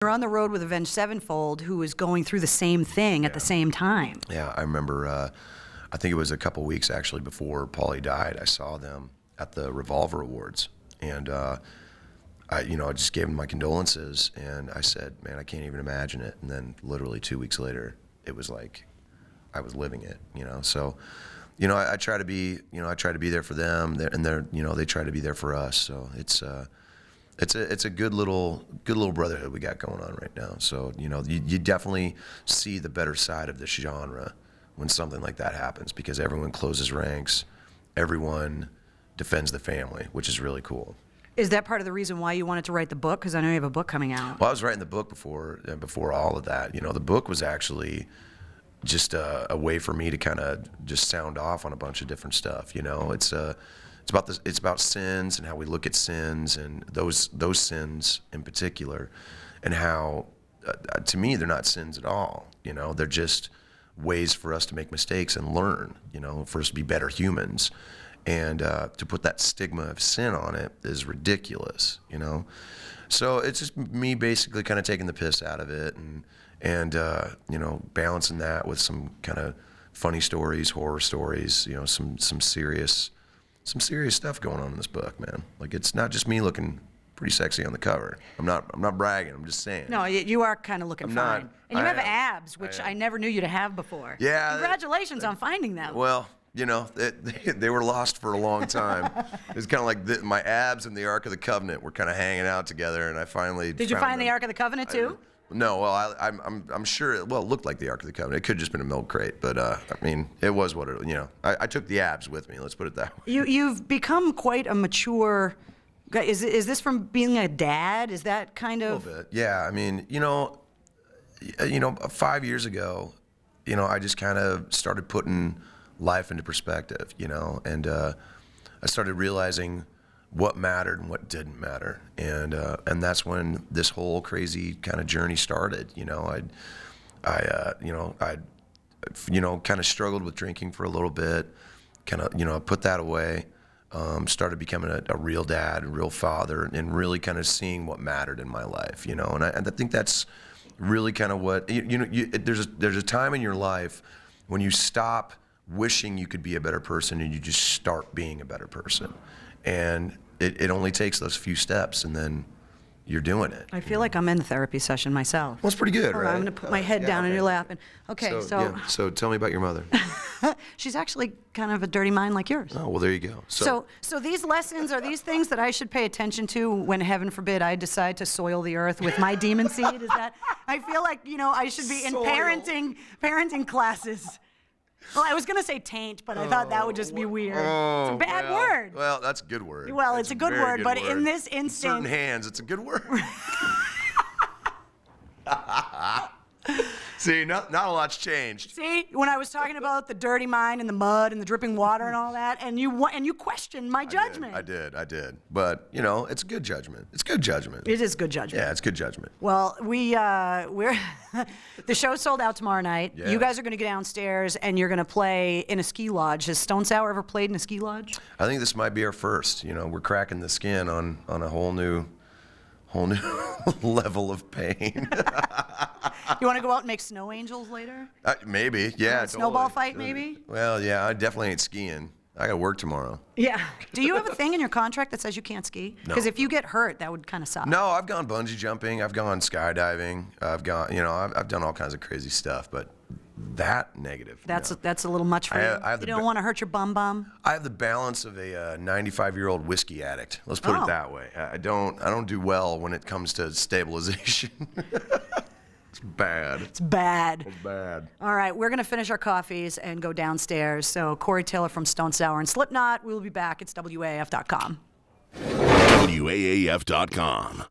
You're on the road with Avenged Sevenfold, who is going through the same thing at the same time. Yeah, I remember, I think it was a couple weeks actually before Paulie died, I saw them at the Revolver Awards. And, I just gave them my condolences, and I said, man, I can't even imagine it. And then literally 2 weeks later, it was like I was living it, So, I try to be, I try to be there for them, and they try to be there for us. So it's a good little brotherhood we got going on right now. So, you definitely see the better side of this genre when something like that happens, because everyone closes ranks, everyone defends the family, which is really cool. Is that part of the reason why you wanted to write the book? Because I know you have a book coming out. Well, I was writing the book before all of that. The book was actually just a way for me to kind of just sound off on a bunch of different stuff. It's about sins and how we look at sins, and those sins in particular, and how to me they're not sins at all. They're just ways for us to make mistakes and learn. For us to be better humans. And to put that stigma of sin on it is ridiculous, So it's just me basically kind of taking the piss out of it, and balancing that with some kind of funny stories, horror stories, some serious stuff going on in this book, man. Like, it's not just me looking pretty sexy on the cover. I'm not bragging. I'm just saying. No, you are kind of looking fine, and you have am. abs, which I never knew you to have before. Yeah. Congratulations on finding them. Well. They were lost for a long time. It was kind of like my abs and the Ark of the Covenant were kind of hanging out together, and I finally Did you find the Ark of the Covenant too? No, well, I'm sure it looked like the Ark of the Covenant. It could have just been a milk crate, but I mean, it was what it. I took the abs with me. Let's put it that way. You've become quite a mature guy. Is this from being a dad? Is that kind of? A little bit, yeah. I mean, 5 years ago, I just kind of started putting life into perspective, and I started realizing what mattered and what didn't matter, and that's when this whole crazy kind of journey started. I kind of struggled with drinking for a little bit, kind of put that away, started becoming a real dad, a real father, and really kind of seeing what mattered in my life, and I think that's really kind of what there's a time in your life when you stop wishing you could be a better person and you just start being a better person, and it only takes those few steps, and then you're doing it. I feel like I'm in a therapy session myself. Well, it's pretty good, right? I'm going to put my head down in your lap. And, okay, so tell me about your mother. She's actually kind of a dirty mind like yours. Oh, well, there you go. So these lessons are these things that I should pay attention to when, heaven forbid, I decide to soil the earth with my demon seed? Is that? I feel like, I should be in parenting classes. Well, I was going to say taint, but I thought that would just be weird. It's a bad word. Well, that's a good word. Well, it's a good word, but in this instance... In certain hands, it's a good word. See, not a lot's changed. See, when I was talking about the dirty mind and the mud and the dripping water and all that, and you questioned my judgment. I did. But it's good judgment. It's good judgment. It is good judgment. Yeah, it's good judgment. Well, we're the show's sold out tomorrow night. Yeah. You guys are going to go downstairs and you're going to play in a ski lodge. Has Stone Sour ever played in a ski lodge? I think this might be our first. We're cracking the skin on a whole new level of pain. You want to go out and make snow angels later? Maybe, yeah. Snowball fight, maybe? Well, yeah, I definitely ain't skiing. I got to work tomorrow. Yeah. Do you have a thing in your contract that says you can't ski? No. Because if you get hurt, that would kind of suck. No, I've gone bungee jumping. I've gone skydiving. I've gone, I've done all kinds of crazy stuff, but that negative. That's a little much for you. You don't want to hurt your bum. I have the balance of a 95-year-old whiskey addict. Let's put it that way. I don't do well when it comes to stabilization. It's bad. It's bad. It's bad. All right, we're going to finish our coffees and go downstairs. So Corey Taylor from Stone Sour and Slipknot. We'll be back. It's WAAF.com. WAAF.com.